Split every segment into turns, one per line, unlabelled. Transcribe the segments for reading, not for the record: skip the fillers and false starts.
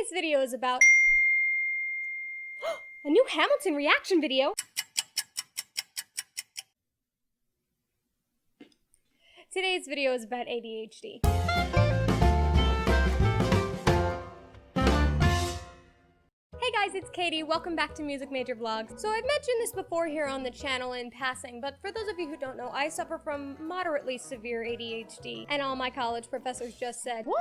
Today's video is about a new Hamilton reaction video. Today's video is about ADHD. Hey guys, it's Katie. Welcome back to Music Major Vlogs. So I've mentioned this before here on the channel in passing, but for those of you who don't know, I suffer from moderately severe ADHD, and all my college professors just said, "What?"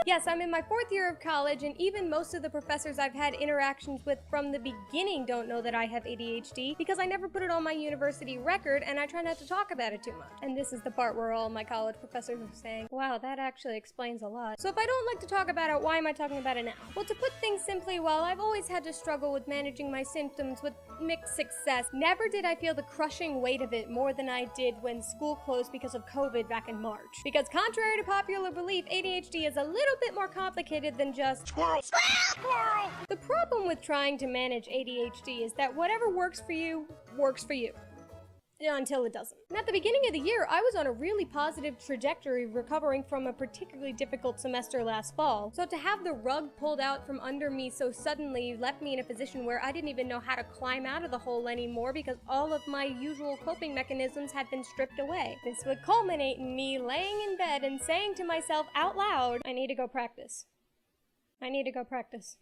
Yes, I'm in my 4th year of college, and even most of the professors I've had interactions with from the beginning don't know that I have ADHD because I never put it on my university record and I try not to talk about it too much. And this is the part where all my college professors are saying, wow, that actually explains a lot. So if I don't like to talk about it, why am I talking about it now? Well, to put things simply, while I've always had to struggle with managing my symptoms with mixed success, never did I feel the crushing weight of it more than I did when school closed because of COVID back in March. Because contrary to popular belief, ADHD is a little bit more complicated than just squirrel, squirrel. The problem with trying to manage ADHD is that whatever works for you, works for you. Until it doesn't. And at the beginning of the year, I was on a really positive trajectory recovering from a particularly difficult semester last fall. So to have the rug pulled out from under me so suddenly left me in a position where I didn't even know how to climb out of the hole anymore because all of my usual coping mechanisms had been stripped away. This would culminate in me laying in bed and saying to myself out loud, I need to go practice. I need to go practice.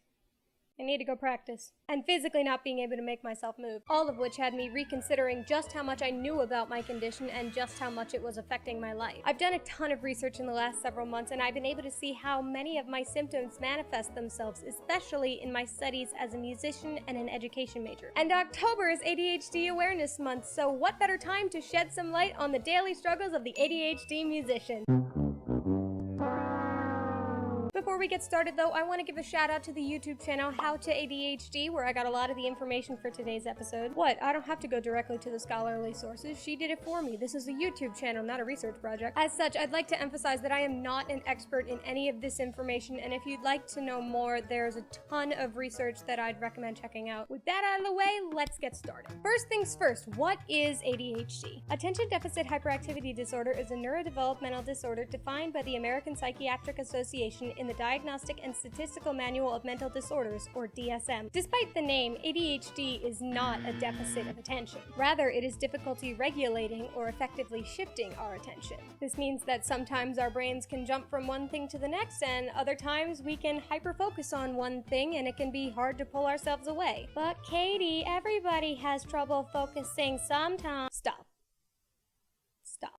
I need to go practice. And physically not being able to make myself move. All of which had me reconsidering just how much I knew about my condition and just how much it was affecting my life. I've done a ton of research in the last several months, and I've been able to see how many of my symptoms manifest themselves, especially in my studies as a musician and an education major. And October is ADHD Awareness Month, so what better time to shed some light on the daily struggles of the ADHD musician? Before we get started though, I want to give a shout out to the YouTube channel How to ADHD, where I got a lot of the information for today's episode. What? I don't have to go directly to the scholarly sources. She did it for me. This is a YouTube channel, not a research project. As such, I'd like to emphasize that I am not an expert in any of this information, and if you'd like to know more, there's a ton of research that I'd recommend checking out. With that out of the way, let's get started. First things first, what is ADHD? Attention Deficit Hyperactivity Disorder is a neurodevelopmental disorder defined by the American Psychiatric Association in the Diagnostic and Statistical Manual of Mental Disorders, or DSM. Despite the name, ADHD is not a deficit of attention. Rather, it is difficulty regulating or effectively shifting our attention. This means that sometimes our brains can jump from one thing to the next, and other times we can hyper-focus on one thing and it can be hard to pull ourselves away. But Katie, everybody has trouble focusing sometimes. Stop.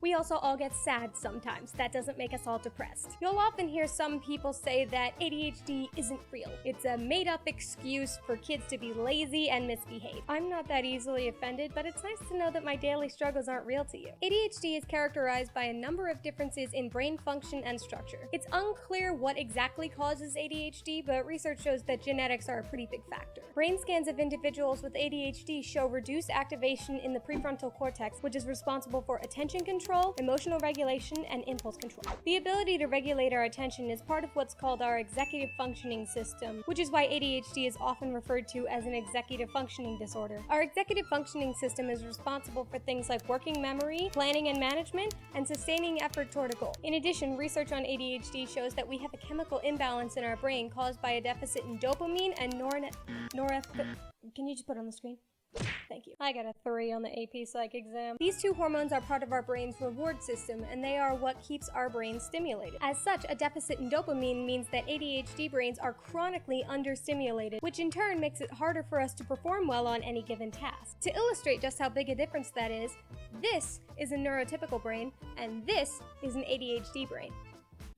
We also all get sad sometimes. That doesn't make us all depressed. You'll often hear some people say that ADHD isn't real. It's a made-up excuse for kids to be lazy and misbehave. I'm not that easily offended, but it's nice to know that my daily struggles aren't real to you. ADHD is characterized by a number of differences in brain function and structure. It's unclear what exactly causes ADHD, but research shows that genetics are a pretty big factor. Brain scans of individuals with ADHD show reduced activation in the prefrontal cortex, which is responsible for attention control, emotional regulation, and impulse control. The ability to regulate our attention is part of what's called our executive functioning system, which is why ADHD is often referred to as an executive functioning disorder. Our executive functioning system is responsible for things like working memory, planning and management, and sustaining effort toward a goal. In addition, research on ADHD shows that we have a chemical imbalance in our brain caused by a deficit in dopamine and norepinephrine. Can you just put it on the screen? Thank you. I got a 3 on the AP Psych exam. These two hormones are part of our brain's reward system, and they are what keeps our brain stimulated. As such, a deficit in dopamine means that ADHD brains are chronically understimulated, which in turn makes it harder for us to perform well on any given task. To illustrate just how big a difference that is, this is a neurotypical brain, and this is an ADHD brain.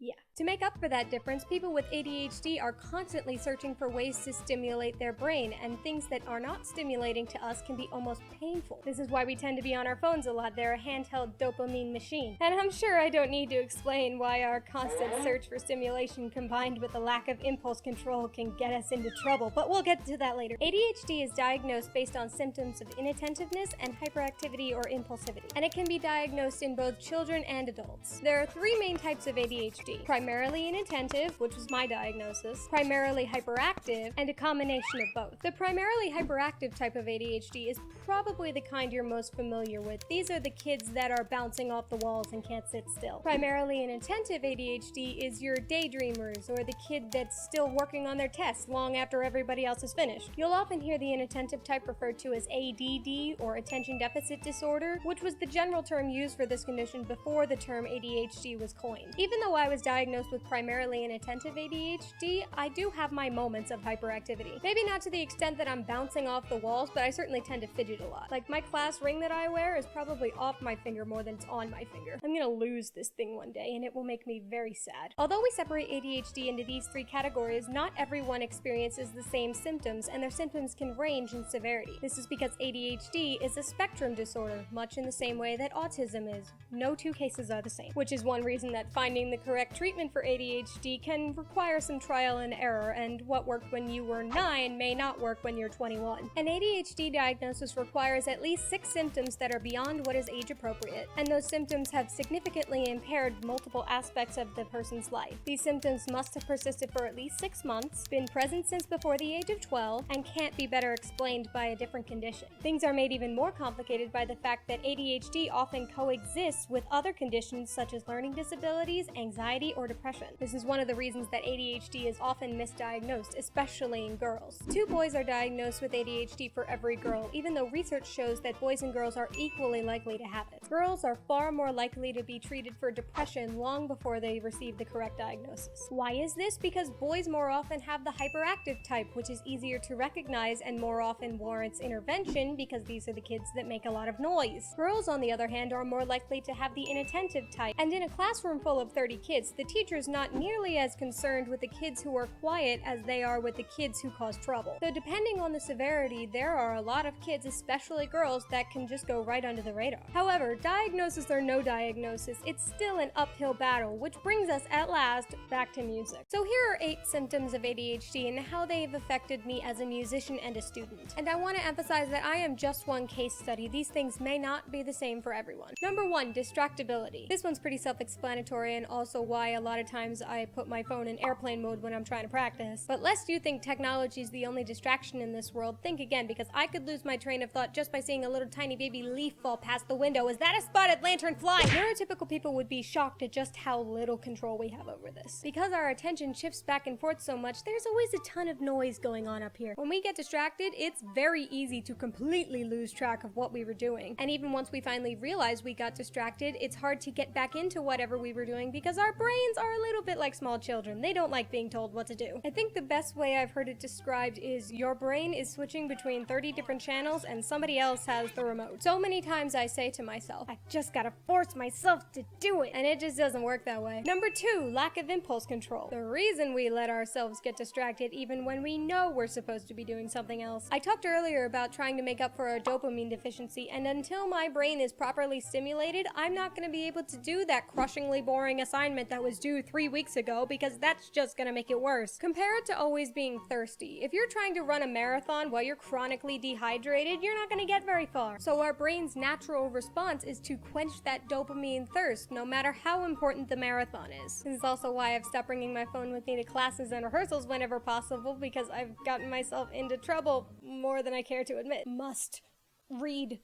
Yeah. To make up for that difference, people with ADHD are constantly searching for ways to stimulate their brain, and things that are not stimulating to us can be almost painful. This is why we tend to be on our phones a lot. They're a handheld dopamine machine. And I'm sure I don't need to explain why our constant search for stimulation combined with a lack of impulse control can get us into trouble, but we'll get to that later. ADHD is diagnosed based on symptoms of inattentiveness and hyperactivity or impulsivity, and it can be diagnosed in both children and adults. There are 3 main types of ADHD. primarily inattentive, which was my diagnosis, primarily hyperactive, and a combination of both. The primarily hyperactive type of ADHD is probably the kind you're most familiar with. These are the kids that are bouncing off the walls and can't sit still. Primarily inattentive ADHD is your daydreamers, or the kid that's still working on their tests long after everybody else is finished. You'll often hear the inattentive type referred to as ADD, or attention deficit disorder, which was the general term used for this condition before the term ADHD was coined. Even though I was diagnosed with primarily inattentive ADHD, I do have my moments of hyperactivity. Maybe not to the extent that I'm bouncing off the walls, but I certainly tend to fidget a lot. Like, my class ring that I wear is probably off my finger more than it's on my finger. I'm gonna lose this thing one day, and it will make me very sad. Although we separate ADHD into these three categories, not everyone experiences the same symptoms, and their symptoms can range in severity. This is because ADHD is a spectrum disorder, much in the same way that autism is. No two cases are the same, which is one reason that finding the correct treatment for ADHD can require some trial and error, and what worked when you were 9 may not work when you're 21. An ADHD diagnosis requires at least 6 symptoms that are beyond what is age appropriate, and those symptoms have significantly impaired multiple aspects of the person's life. These symptoms must have persisted for at least 6 months, been present since before the age of 12, and can't be better explained by a different condition. Things are made even more complicated by the fact that ADHD often coexists with other conditions such as learning disabilities, anxiety, or depression. This is one of the reasons that ADHD is often misdiagnosed, especially in girls. 2 boys are diagnosed with ADHD for every girl, even though research shows that boys and girls are equally likely to have it. Girls are far more likely to be treated for depression long before they receive the correct diagnosis. Why is this? Because boys more often have the hyperactive type, which is easier to recognize and more often warrants intervention because these are the kids that make a lot of noise. Girls, on the other hand, are more likely to have the inattentive type, and in a classroom full of 30 kids, the teacher's not nearly as concerned with the kids who are quiet as they are with the kids who cause trouble. So depending on the severity, there are a lot of kids, especially girls, that can just go right under the radar. However, diagnosis or no diagnosis, it's still an uphill battle, which brings us at last back to music. So here are 8 symptoms of ADHD and how they've affected me as a musician and a student. And I want to emphasize that I am just one case study. These things may not be the same for everyone. Number 1, distractibility. This one's pretty self-explanatory and also why a lot of times I put my phone in airplane mode when I'm trying to practice. But lest you think technology is the only distraction in this world, think again, because I could lose my train of thought just by seeing a little tiny baby leaf fall past the window. Is that a spotted lanternfly? Neurotypical people would be shocked at just how little control we have over this. Because our attention shifts back and forth so much, there's always a ton of noise going on up here. When we get distracted, it's very easy to completely lose track of what we were doing. And even once we finally realize we got distracted, it's hard to get back into whatever we were doing because our brains are a little bit like small children. They don't like being told what to do. I think the best way I've heard it described is your brain is switching between 30 different channels and somebody else has the remote. So many times I say to myself, I just gotta force myself to do it. And it just doesn't work that way. Number 2, lack of impulse control. The reason we let ourselves get distracted even when we know we're supposed to be doing something else. I talked earlier about trying to make up for a dopamine deficiency, and until my brain is properly stimulated, I'm not gonna be able to do that crushingly boring assignment that was due 3 weeks ago because that's just gonna make it worse. Compare it to always being thirsty. If you're trying to run a marathon while you're chronically dehydrated, you're not gonna get very far. So our brain's natural response is to quench that dopamine thirst, no matter how important the marathon is. This is also why I've stopped bringing my phone with me to classes and rehearsals whenever possible, because I've gotten myself into trouble more than I care to admit. Must read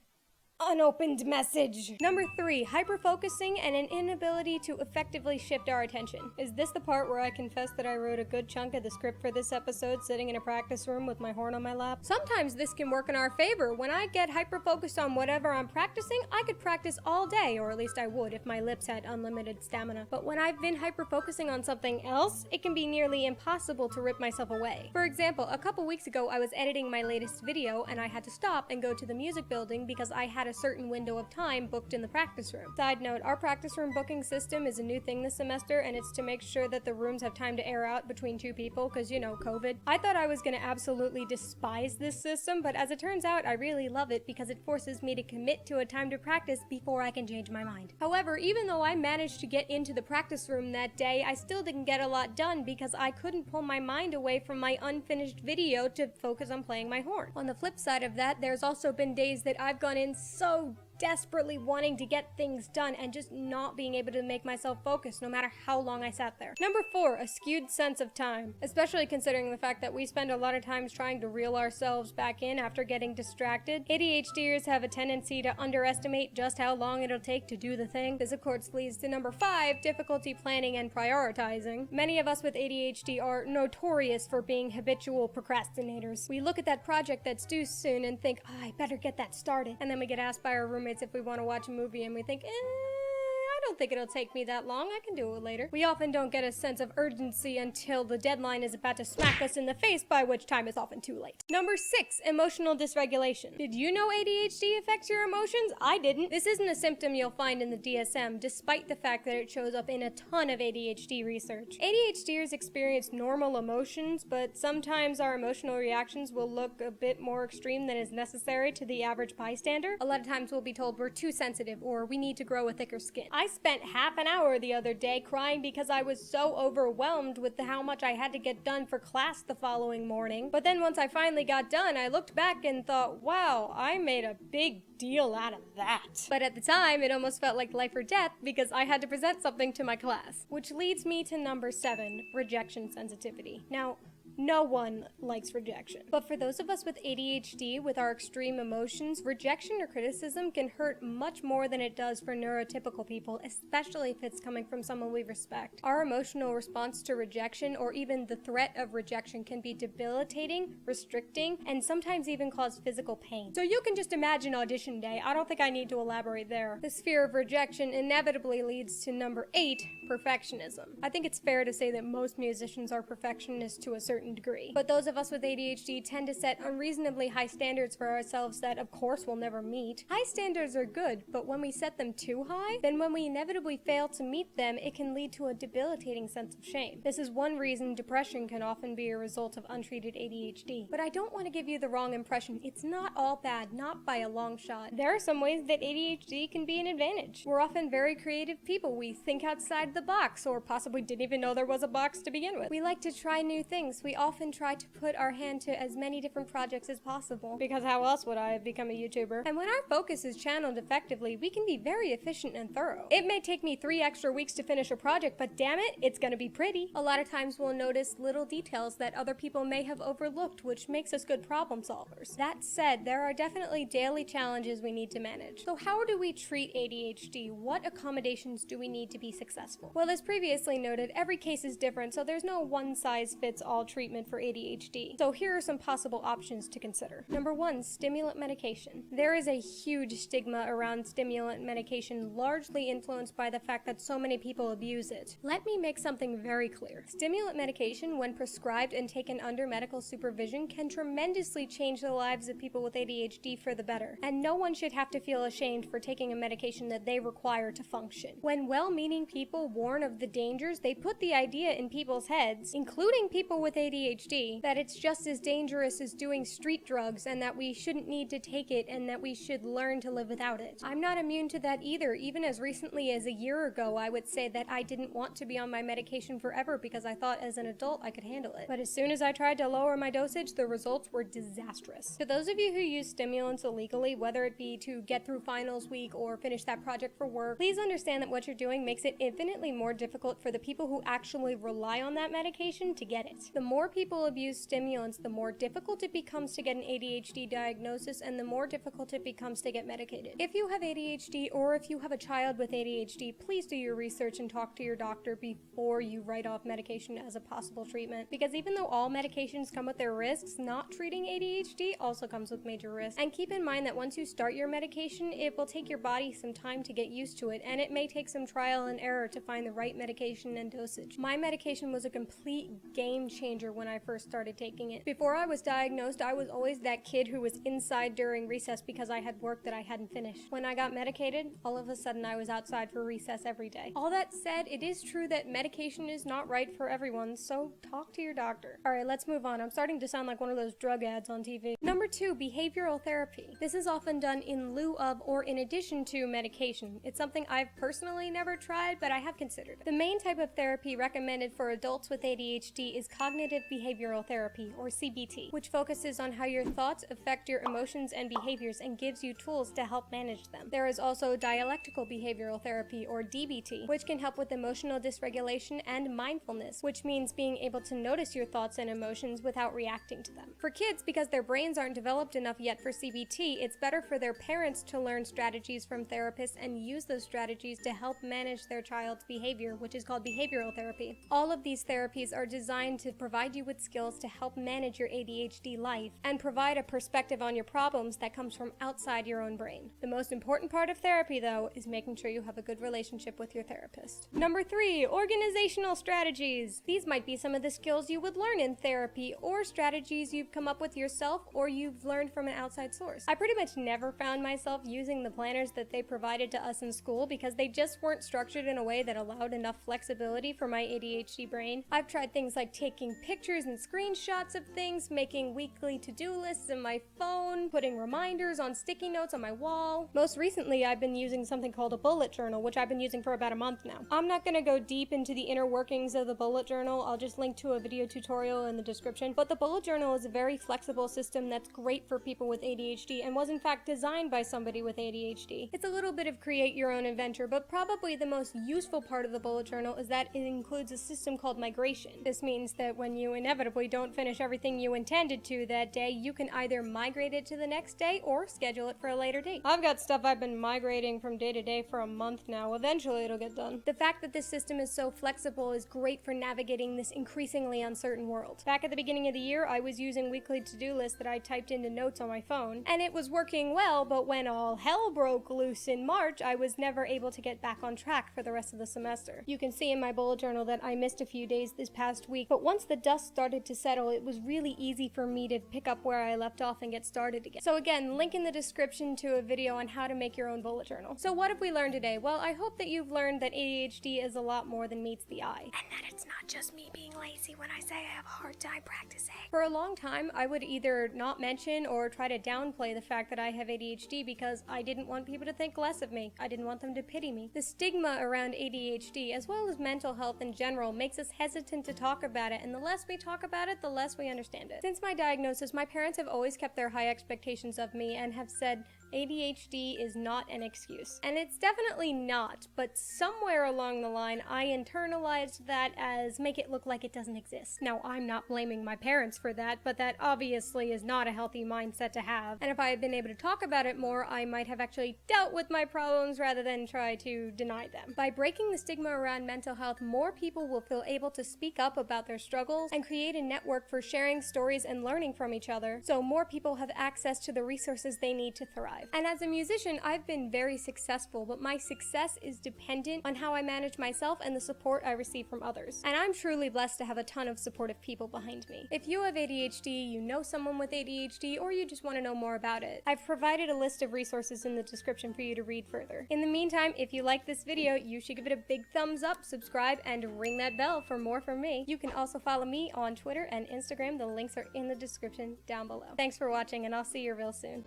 unopened message. Number 3, hyperfocusing and an inability to effectively shift our attention. Is this the part where I confess that I wrote a good chunk of the script for this episode sitting in a practice room with my horn on my lap? Sometimes this can work in our favor. When I get hyperfocused on whatever I'm practicing, I could practice all day, or at least I would if my lips had unlimited stamina. But when I've been hyperfocusing on something else, it can be nearly impossible to rip myself away. For example, a couple weeks ago I was editing my latest video and I had to stop and go to the music building because I had a certain window of time booked in the practice room. Side note, our practice room booking system is a new thing this semester, and it's to make sure that the rooms have time to air out between 2 people, because you know, COVID. I thought I was gonna absolutely despise this system, but as it turns out, I really love it because it forces me to commit to a time to practice before I can change my mind. However, even though I managed to get into the practice room that day, I still didn't get a lot done because I couldn't pull my mind away from my unfinished video to focus on playing my horn. On the flip side of that, there's also been days that I've gone in so desperately wanting to get things done and just not being able to make myself focus no matter how long I sat there. Number 4, a skewed sense of time, especially considering the fact that we spend a lot of times trying to reel ourselves back in after getting distracted. ADHDers have a tendency to underestimate just how long it'll take to do the thing. This of course leads to number 5, difficulty planning and prioritizing. Many of us with ADHD are notorious for being habitual procrastinators. We look at that project that's due soon and think, oh, I better get that started. And then we get asked by our roommates if we want to watch a movie and we think, I don't think it'll take me that long. I can do it later. We often don't get a sense of urgency until the deadline is about to smack us in the face, by which time it's often too late. Number 6, emotional dysregulation. Did you know ADHD affects your emotions? I didn't. This isn't a symptom you'll find in the DSM, despite the fact that it shows up in a ton of ADHD research. ADHDers experience normal emotions, but sometimes our emotional reactions will look a bit more extreme than is necessary to the average bystander. A lot of times we'll be told we're too sensitive or we need to grow a thicker skin. I spent half an hour the other day crying because I was so overwhelmed with how much I had to get done for class the following morning. But then once I finally got done, I looked back and thought, wow, I made a big deal out of that. But at the time, it almost felt like life or death because I had to present something to my class. Which leads me to number 7, rejection sensitivity. Now, no one likes rejection. But for those of us with ADHD, with our extreme emotions, rejection or criticism can hurt much more than it does for neurotypical people, especially if it's coming from someone we respect. Our emotional response to rejection, or even the threat of rejection, can be debilitating, restricting, and sometimes even cause physical pain. So you can just imagine audition day. I don't think I need to elaborate there. This fear of rejection inevitably leads to number 8, perfectionism. I think it's fair to say that most musicians are perfectionists to a certain degree. But those of us with ADHD tend to set unreasonably high standards for ourselves that of course we'll never meet. High standards are good, but when we set them too high, then when we inevitably fail to meet them, it can lead to a debilitating sense of shame. This is one reason depression can often be a result of untreated ADHD. But I don't want to give you the wrong impression. It's not all bad, not by a long shot. There are some ways that ADHD can be an advantage. We're often very creative people. We think outside the box, or possibly didn't even know there was a box to begin with. We like to try new things. We often try to put our hand to as many different projects as possible, because how else would I have become a YouTuber? And when our focus is channeled effectively, we can be very efficient and thorough. It may take me 3 extra weeks to finish a project, but damn it, it's gonna be pretty. A lot of times we'll notice little details that other people may have overlooked, which makes us good problem solvers. That said, there are definitely daily challenges we need to manage. So how do we treat ADHD? What accommodations do we need to be successful? Well, as previously noted, every case is different, so there's no one-size-fits-all treatment for ADHD. So here are some possible options to consider. Number 1, stimulant medication. There is a huge stigma around stimulant medication, largely influenced by the fact that so many people abuse it. Let me make something very clear. Stimulant medication, when prescribed and taken under medical supervision, can tremendously change the lives of people with ADHD for the better. And no one should have to feel ashamed for taking a medication that they require to function. When well-meaning people warn of the dangers, they put the idea in people's heads, including people with ADHD, that it's just as dangerous as doing street drugs and that we shouldn't need to take it and that we should learn to live without it. I'm not immune to that either. Even as recently as a year ago, I would say that I didn't want to be on my medication forever because I thought as an adult I could handle it. But as soon as I tried to lower my dosage, the results were disastrous. To those of you who use stimulants illegally, whether it be to get through finals week or finish that project for work, please understand that what you're doing makes it infinitely more difficult for the people who actually rely on that medication to get it. The more people abuse stimulants, the more difficult it becomes to get an ADHD diagnosis and the more difficult it becomes to get medicated. If you have ADHD or if you have a child with ADHD, please do your research and talk to your doctor before you write off medication as a possible treatment, because even though all medications come with their risks, not treating ADHD also comes with major risks. And keep in mind that once you start your medication, it will take your body some time to get used to it, and it may take some trial and error to find the right medication and dosage. My medication was a complete game changer when I first started taking it. Before I was diagnosed, I was always that kid who was inside during recess because I had work that I hadn't finished. When I got medicated, all of a sudden I was outside for recess every day. All that said, it is true that medication is not right for everyone, so talk to your doctor. Alright, let's move on. I'm starting to sound like one of those drug ads on TV. Number 2, behavioral therapy. This is often done in lieu of or in addition to medication. It's something I've personally never tried, but I have considered. The main type of therapy recommended for adults with ADHD is cognitive cognitive behavioral therapy, or CBT, which focuses on how your thoughts affect your emotions and behaviors and gives you tools to help manage them. There is also dialectical behavioral therapy, or DBT, which can help with emotional dysregulation and mindfulness, which means being able to notice your thoughts and emotions without reacting to them. For kids, because their brains aren't developed enough yet for CBT, it's better for their parents to learn strategies from therapists and use those strategies to help manage their child's behavior, which is called behavioral therapy. All of these therapies are designed to provide you with skills to help manage your ADHD life and provide a perspective on your problems that comes from outside your own brain. The most important part of therapy, though, is making sure you have a good relationship with your therapist. Number 3, organizational strategies. These might be some of the skills you would learn in therapy or strategies you've come up with yourself or you've learned from an outside source. I pretty much never found myself using the planners that they provided to us in school because they just weren't structured in a way that allowed enough flexibility for my ADHD brain. I've tried things like taking pictures and screenshots of things, making weekly to-do lists in my phone, putting reminders on sticky notes on my wall. Most recently, I've been using something called a bullet journal, which I've been using for about a month now. I'm not gonna go deep into the inner workings of the bullet journal. I'll just link to a video tutorial in the description. But the bullet journal is a very flexible system that's great for people with ADHD and was in fact designed by somebody with ADHD. It's a little bit of create your own adventure, but probably the most useful part of the bullet journal is that it includes a system called migration. This means that when you inevitably don't finish everything you intended to that day, you can either migrate it to the next day or schedule it for a later date. I've got stuff I've been migrating from day to day for a month now. Eventually it'll get done. The fact that this system is so flexible is great for navigating this increasingly uncertain world. Back at the beginning of the year, I was using weekly to-do lists that I typed into notes on my phone, and it was working well, but when all hell broke loose in March, I was never able to get back on track for the rest of the semester. You can see in my bullet journal that I missed a few days this past week, but once the dust started to settle, it was really easy for me to pick up where I left off and get started again. So again, link in the description to a video on how to make your own bullet journal. So what have we learned today? Well, I hope that you've learned that ADHD is a lot more than meets the eye. And that it's not just me being lazy when I say I have a hard time practicing. For a long time, I would either not mention or try to downplay the fact that I have ADHD because I didn't want people to think less of me. I didn't want them to pity me. The stigma around ADHD, as well as mental health in general, makes us hesitant to talk about it, and the less we talk about it, the less we understand it. Since my diagnosis, my parents have always kept their high expectations of me and have said, ADHD is not an excuse. And it's definitely not, but somewhere along the line, I internalized that as make it look like it doesn't exist. Now, I'm not blaming my parents for that, but that obviously is not a healthy mindset to have. And if I had been able to talk about it more, I might have actually dealt with my problems rather than try to deny them. By breaking the stigma around mental health, more people will feel able to speak up about their struggles and create a network for sharing stories and learning from each other, so more people have access to the resources they need to thrive. And as a musician, I've been very successful, but my success is dependent on how I manage myself and the support I receive from others. And I'm truly blessed to have a ton of supportive people behind me. If you have ADHD, you know someone with ADHD, or you just want to know more about it, I've provided a list of resources in the description for you to read further. In the meantime, if you like this video, you should give it a big thumbs up, subscribe, and ring that bell for more from me. You can also follow me on Twitter and Instagram. The links are in the description down below. Thanks for watching, and I'll see you real soon.